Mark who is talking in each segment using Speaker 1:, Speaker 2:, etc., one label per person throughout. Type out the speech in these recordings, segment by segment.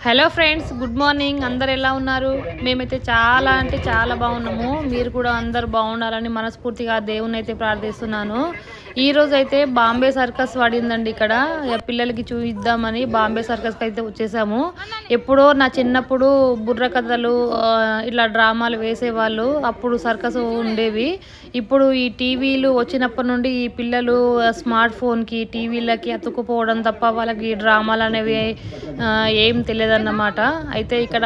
Speaker 1: Hello friends, good morning. అందరు ఎలా ఉన్నారు? మేమైతే చాలా అంటే చాలా బాగున్నాము. మీరు కూడా అందరు బాగుండాలని మనస్ఫూర్తిగా దేవుని అయితే ప్రార్థిస్తున్నాను. ఈరోజు అయితే బాంబే సర్కస్ పడిందండి. ఇక్కడ పిల్లలకి చూపిద్దామని బాంబే సర్కస్కి అయితే వచ్చేసాము. ఎప్పుడో నా చిన్నప్పుడు బుర్ర కథలు ఇట్లా డ్రామాలు వేసేవాళ్ళు, అప్పుడు సర్కస్ ఉండేవి. ఇప్పుడు ఈ టీవీలు వచ్చినప్పటి నుండి ఈ పిల్లలు స్మార్ట్ ఫోన్కి టీవీలకి అతుక్కుపోవడం తప్ప వాళ్ళకి డ్రామాలు అనేవి ఏం తెలియదన్నమాట. అయితే ఇక్కడ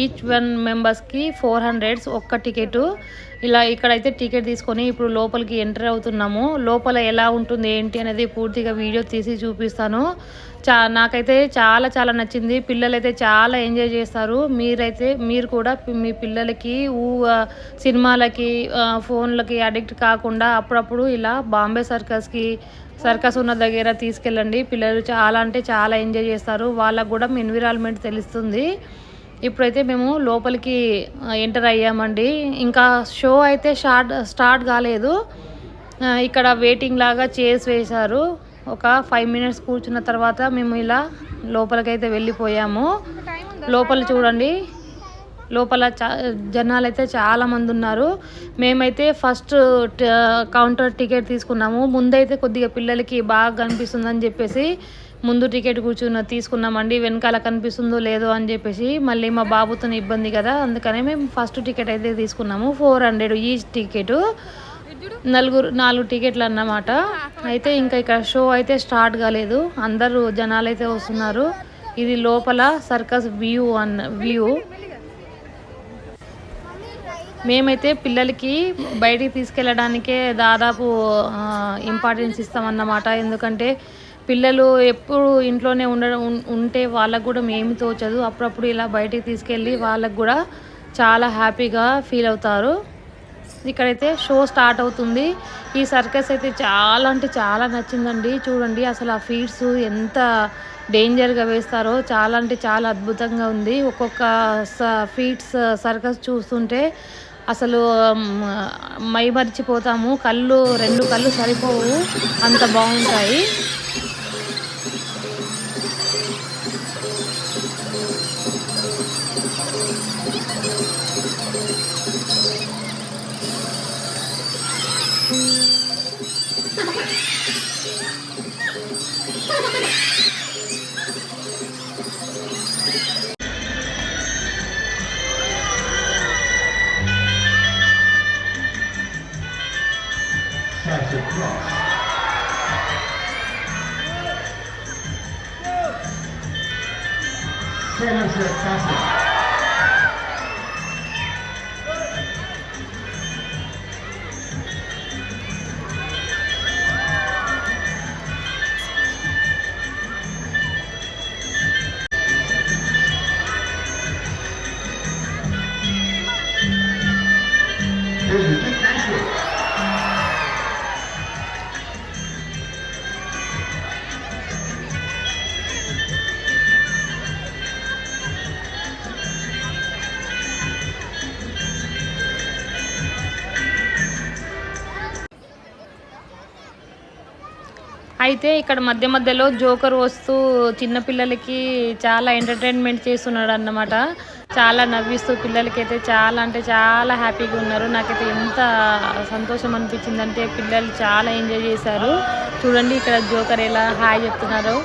Speaker 1: ఈచ్ వన్ మెంబర్స్కి 400 ఒక్క టికెట్. ఇలా ఇక్కడైతే టికెట్ తీసుకొని ఇప్పుడు లోపలికి ఎంటర్ అవుతున్నాము. లోపల ఎలా ఉంటుంది ఏంటి అనేది పూర్తిగా వీడియో తీసి చూపిస్తాను. నాకైతే చాలా చాలా నచ్చింది. పిల్లలైతే చాలా ఎంజాయ్ చేస్తారు. మీరు కూడా మీ పిల్లలకి సినిమాలకి ఫోన్లకి అడిక్ట్ కాకుండా అప్పుడప్పుడు ఇలా బాంబే సర్కస్ ఉన్న దగ్గర తీసుకెళ్ళండి. పిల్లలు చాలా అంటే చాలా ఎంజాయ్ చేస్తారు. వాళ్ళకు కూడా ఎన్విరాన్మెంట్ తెలుస్తుంది. ఇప్పుడైతే మేము లోపలికి ఎంటర్ అయ్యామండి. ఇంకా షో అయితే స్టార్ట్ కాలేదు. ఇక్కడ వెయిటింగ్ లాగా చైర్స్ వేశారు. ఒక 5 minutes కూర్చున్న తర్వాత మేము ఇలా లోపలికైతే వెళ్ళిపోయాము. లోపల చూడండి, లోపల జనాలు అయితే చాలామంది ఉన్నారు. మేమైతే ఫస్ట్ కౌంటర్ టికెట్ తీసుకున్నాము. ముందైతే కొద్దిగా పిల్లలకి బాగా కనిపిస్తుందని చెప్పేసి ముందు టికెట్ తీసుకున్నామండి. వెనకాల కనిపిస్తుందో లేదో అని చెప్పేసి మళ్ళీ మా బాబుతో ఇబ్బంది కదా, అందుకనే మేము ఫస్ట్ టికెట్ అయితే తీసుకున్నాము. 400 ఈ టికెట్, 4 టికెట్లు అన్నమాట. అయితే ఇంకా ఇక్కడ షో అయితే స్టార్ట్ కాలేదు. అందరూ జనాలు అయితే వస్తున్నారు. ఇది లోపల సర్కస్ వ్యూ. మేమైతే పిల్లలకి బయటికి తీసుకెళ్ళడానికే దాదాపు ఇంపార్టెన్స్ ఇస్తామన్నమాట. ఎందుకంటే పిల్లలు ఎప్పుడు ఇంట్లోనే ఉంటే వాళ్ళకు కూడా ఏమి తోచదు. అప్పుడప్పుడు ఇలా బయటికి తీసుకెళ్ళి వాళ్ళకు కూడా చాలా హ్యాపీగా ఫీల్ అవుతారు. ఇక్కడైతే షో స్టార్ట్ అవుతుంది. ఈ సర్కస్ అయితే చాలా అంటే చాలా నచ్చిందండి. చూడండి అసలు ఆ ఫీట్స్ ఎంత డేంజర్గా వేస్తారో, చాలా అంటే చాలా అద్భుతంగా ఉంది. ఒక్కొక్క ఫీట్స్ సర్కస్ చూస్తుంటే అసలు మైమరిచిపోతాము. 2 కళ్ళు సరిపోవు, అంత బాగుంటాయి. అయితే ఇక్కడ మధ్య మధ్యలో జోకర్ వస్తూ చిన్నపిల్లలకి చాలా ఎంటర్టైన్మెంట్ చేస్తున్నాడు అన్నమాట. చాలా నవ్విస్తూ పిల్లలకైతే చాలా అంటే చాలా హ్యాపీగా ఉన్నారు. నాకైతే ఎంత సంతోషం అనిపించిందంటే పిల్లలు చాలా ఎంజాయ్ చేశారు. చూడండి ఇక్కడ జోకర్ ఎలా హాయ్ చెప్తున్నారు.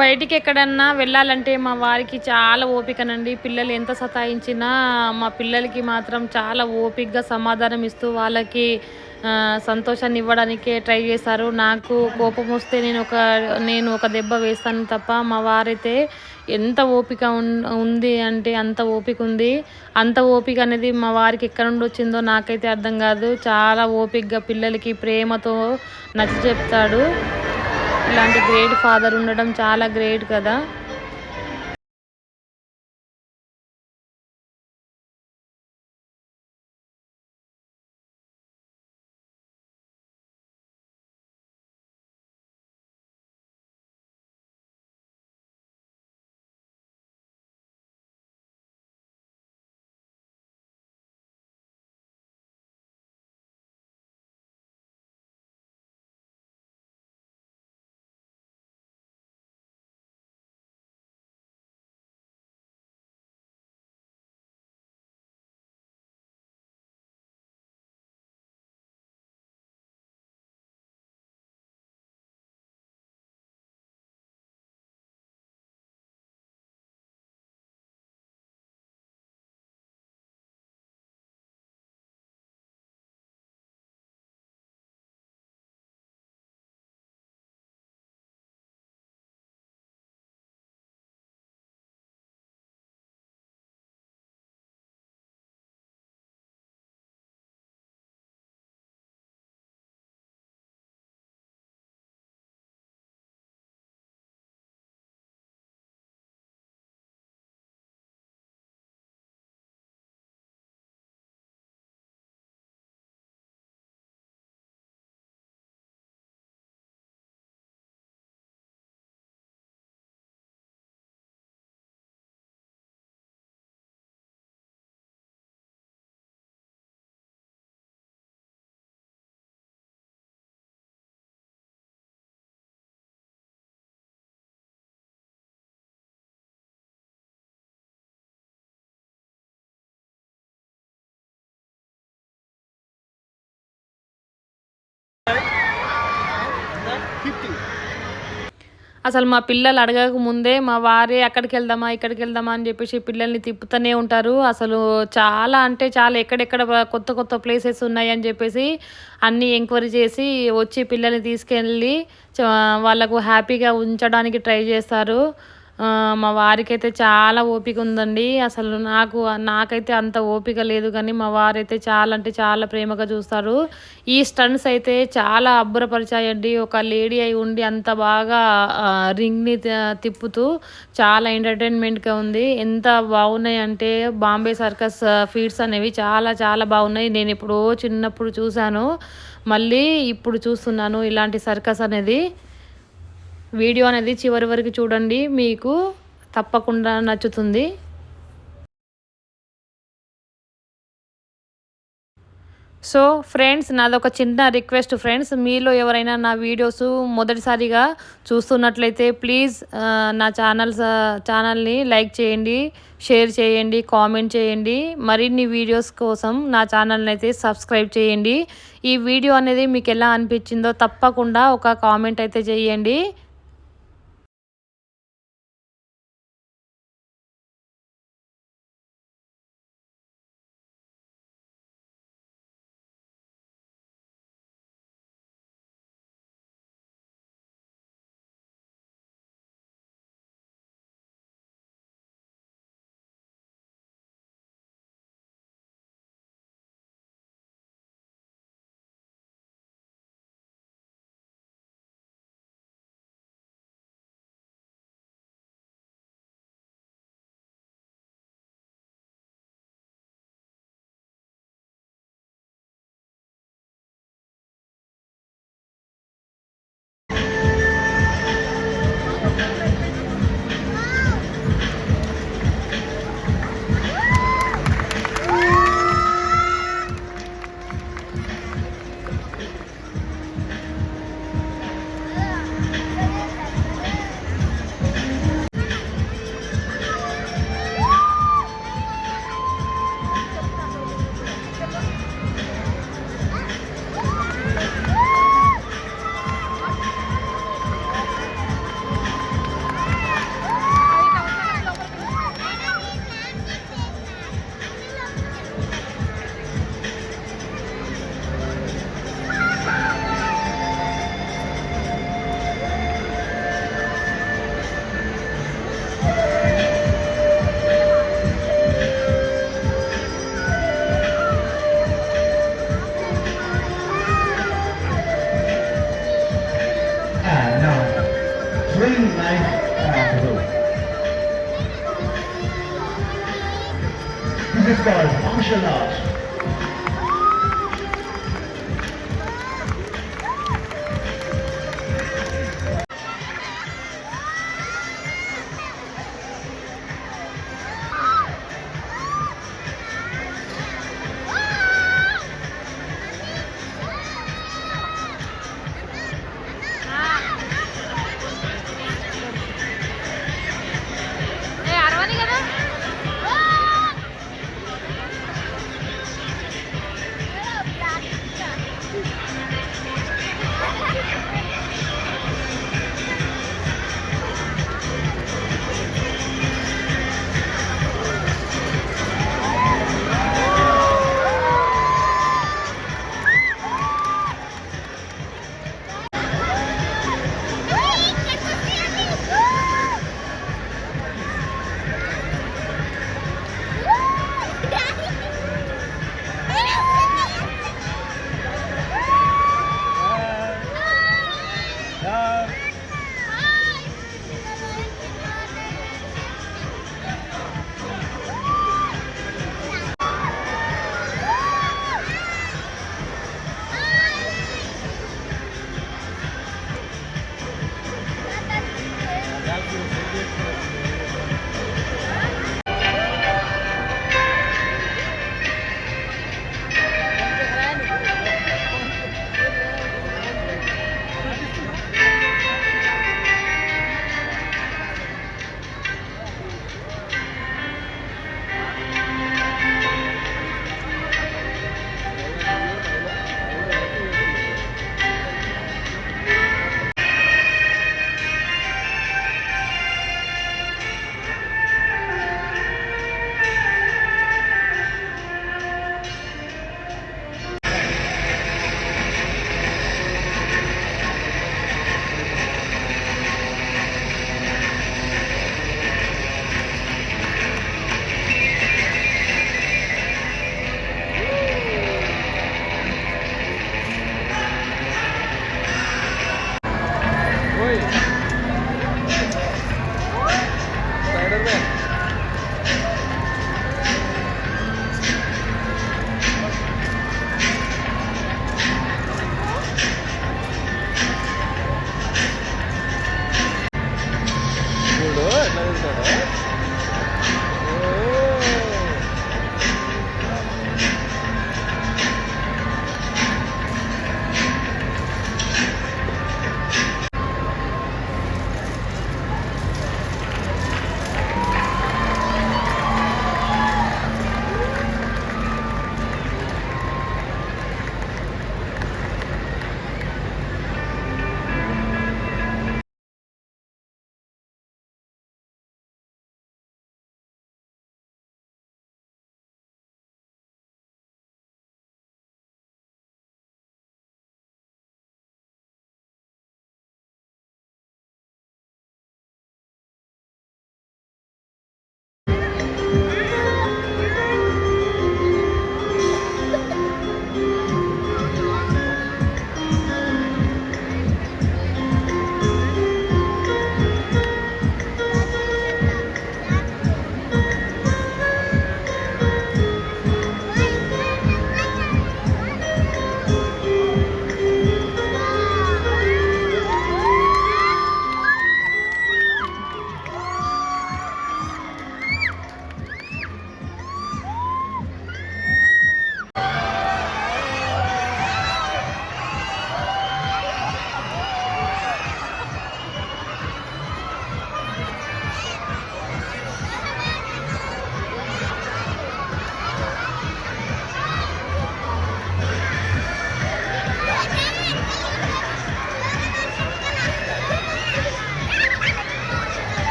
Speaker 1: బయటికి ఎక్కడన్నా వెళ్ళాలంటే మా వారికి చాలా ఓపికనండి. పిల్లలు ఎంత సతాయించినా మా పిల్లలకి మాత్రం చాలా ఓపికగా సమాధానం ఇస్తూ వాళ్ళకి సంతోషాన్ని ఇవ్వడానికే ట్రై చేస్తారు. నాకు కోపం వస్తే నేను ఒక దెబ్బ వేస్తాను తప్ప, మా వారైతే ఎంత ఓపిక ఉంది అంటే అంత ఓపిక ఉంది. అంత ఓపిక అనేది మా వారికి ఎక్కడ నుండి వచ్చిందో నాకైతే అర్థం కాదు. చాలా ఓపికగా పిల్లలకి ప్రేమతో నచ్చ చెప్తాడు. ఇలాంటి గ్రేట్ ఫాదర్ ఉండడం చాలా గ్రేట్ కదా. అసలు మా పిల్లలు అడగక ముందే మా వారే అక్కడికి వెళ్దామా ఇక్కడికి వెళ్దామా అని చెప్పేసి పిల్లల్ని తిప్పుతూనే ఉంటారు. అసలు చాలా అంటే చాలా ఎక్కడెక్కడ కొత్త కొత్త ప్లేసెస్ ఉన్నాయి అని చెప్పేసి అన్నీ ఎంక్వైరీ చేసి వచ్చి పిల్లల్ని తీసుకెళ్ళి వాళ్ళకు హ్యాపీగా ఉంచడానికి ట్రై చేస్తారు. మా వారికైతే చాలా ఓపిక ఉందండి. అసలు నాకైతే అంత ఓపిక లేదు, కానీ మా వారైతే చాలా అంటే చాలా ప్రేమగా చూస్తారు. ఈ స్టంట్స్ అయితే చాలా అబ్బురపరిచాయండి. ఒక లేడీ అయి ఉండి అంత బాగా రింగ్ని తిప్పుతూ చాలా ఎంటర్టైన్మెంట్గా ఉంది. ఎంత బాగున్నాయి అంటే బాంబే సర్కస్ ఫీట్స్ అనేవి చాలా చాలా బాగున్నాయి. నేను ఎప్పుడో చిన్నప్పుడు చూశాను, మళ్ళీ ఇప్పుడు చూస్తున్నాను ఇలాంటి సర్కస్ అనేది. వీడియో అనేది చివరి వరకు చూడండి, మీకు తప్పకుండా నచ్చుతుంది. సో ఫ్రెండ్స్, నాదొక చిన్న రిక్వెస్ట్ ఫ్రెండ్స్, మీలో ఎవరైనా నా వీడియోస్ మొదటిసారిగా చూస్తున్నట్లయితే ప్లీజ్ నా ఛానల్ని లైక్ చేయండి, షేర్ చేయండి, కామెంట్ చేయండి. మరిన్ని వీడియోస్ కోసం నా ఛానల్ని అయితే సబ్స్క్రైబ్ చేయండి. ఈ వీడియో అనేది మీకు ఎలా అనిపించిందో తప్పకుండా ఒక కామెంట్ అయితే చేయండి.
Speaker 2: Unified martial arts.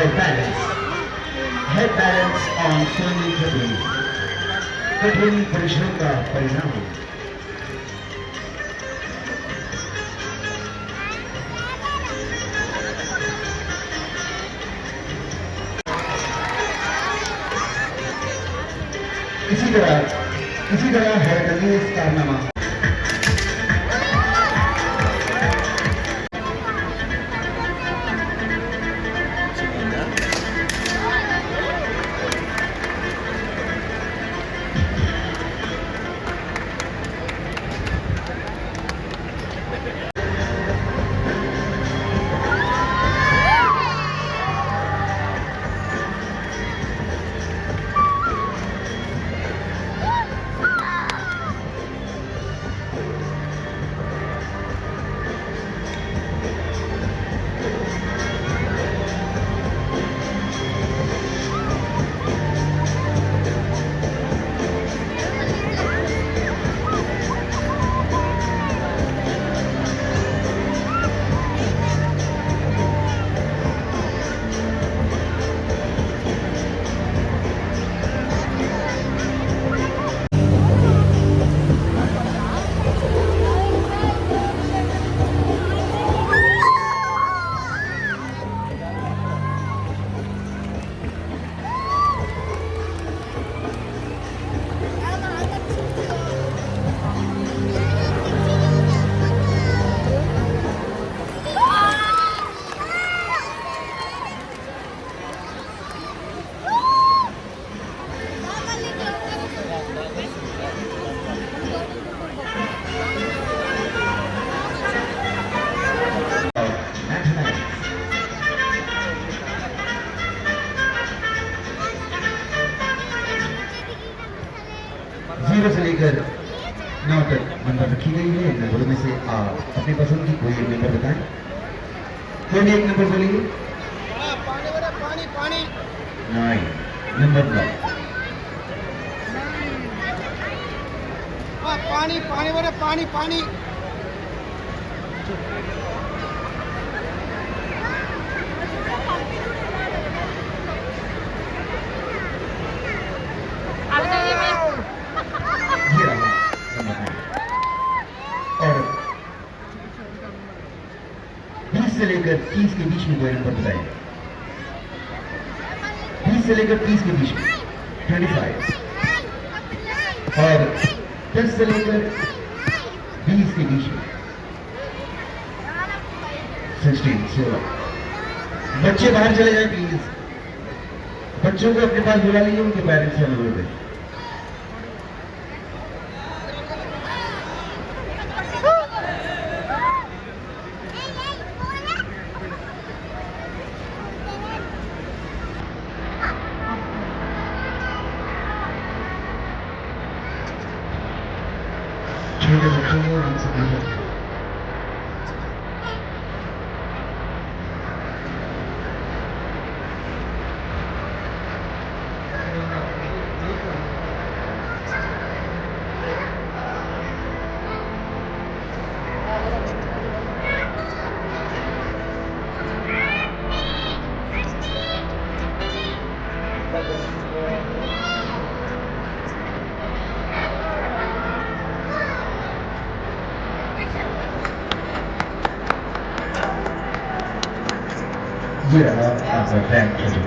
Speaker 2: well balanced. Head balance on swimming कठिन कठिन परिश्रम का परिणाम। इसी तरह हैरतअंगेज कारनामा। जीरो से लेकर 9 तक नंबर रखी गई है। इन नंबरों में से आप अपनी पसंद की कोई एक नंबर बताएं। कोई भी एक नंबर बोलिए।
Speaker 3: पानी पानी
Speaker 2: 9 नंबर 9।
Speaker 3: पानी पानी बोले पानी पानी।
Speaker 2: ये रहा नंबर 9। और 20 से लेकर 30 के बीच में कोई नंबर बताएं। 20 से लेकर 30 के बीच में 25। और 10 से लेकर 20 के बीच में 16। बच्चे बाहर चले जाए प्लीज। बच्चों को अपने पास बुला लीजिए, उनके पेरेंट्स से अनुरोध है। छोटे बच्चों को हमसे दूर रखें। ये रहा आपका बैंक फोटो।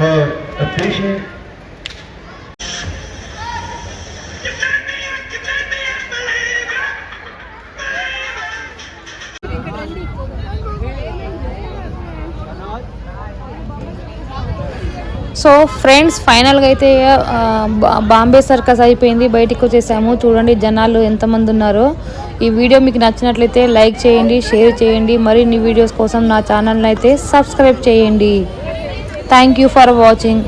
Speaker 2: और पेश है
Speaker 1: సో ఫ్రెండ్స్ ఫైనల్గా అయితే బాంబే సర్కస్ అయిపోయింది, బయటికి వచ్చేసాము. చూడండి జనాలు ఎంతమంది ఉన్నారో. ఈ వీడియో మీకు నచ్చినట్లయితే లైక్ చేయండి, షేర్ చేయండి. మరిన్ని వీడియోస్ కోసం నా ఛానల్ని అయితే సబ్స్క్రైబ్ చేయండి. Thank you for watching.